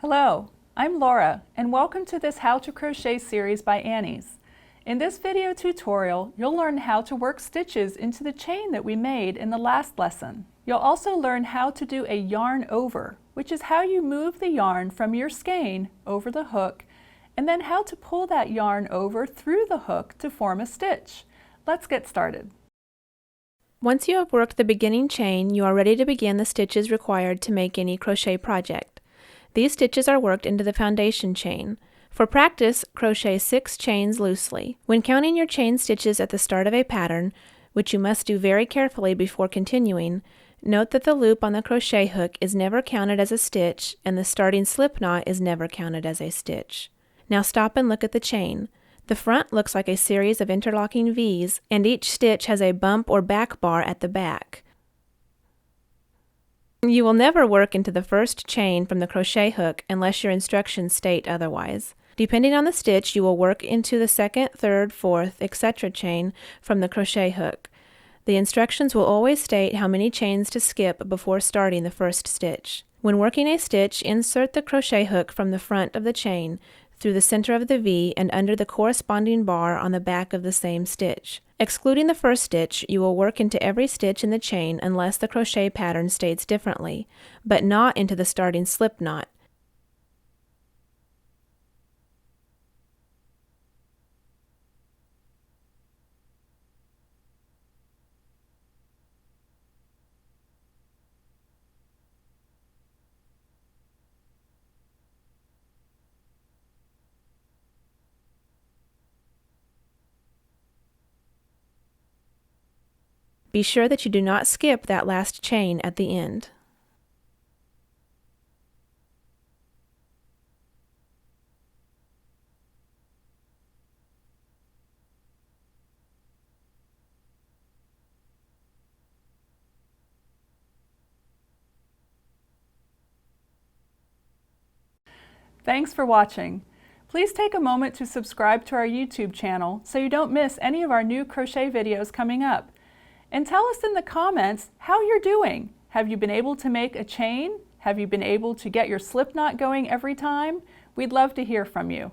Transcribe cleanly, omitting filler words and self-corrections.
Hello, I'm Laura, and welcome to this How to Crochet series by Annie's. In this video tutorial, you'll learn how to work stitches into the chain that we made in the last lesson. You'll also learn how to do a yarn over, which is how you move the yarn from your skein over the hook, and then how to pull that yarn over through the hook to form a stitch. Let's get started. Once you have worked the beginning chain, you are ready to begin the stitches required to make any crochet project. These stitches are worked into the foundation chain. For practice, crochet 6 chains loosely. When counting your chain stitches at the start of a pattern, which you must do very carefully before continuing, note that the loop on the crochet hook is never counted as a stitch and the starting slip knot is never counted as a stitch. Now stop and look at the chain. The front looks like a series of interlocking V's, and each stitch has a bump or back bar at the back. You will never work into the first chain from the crochet hook unless your instructions state otherwise. Depending on the stitch, you will work into the second, third, fourth, etc. chain from the crochet hook. The instructions will always state how many chains to skip before starting the first stitch. When working a stitch, insert the crochet hook from the front of the chain through the center of the V and under the corresponding bar on the back of the same stitch. Excluding the first stitch, you will work into every stitch in the chain unless the crochet pattern states differently, but not into the starting slip knot. Be sure that you do not skip that last chain at the end. Thanks for watching. Please take a moment to subscribe to our YouTube channel so you don't miss any of our new crochet videos coming up. And tell us in the comments how you're doing. Have you been able to make a chain? Have you been able to get your slip knot going every time? We'd love to hear from you.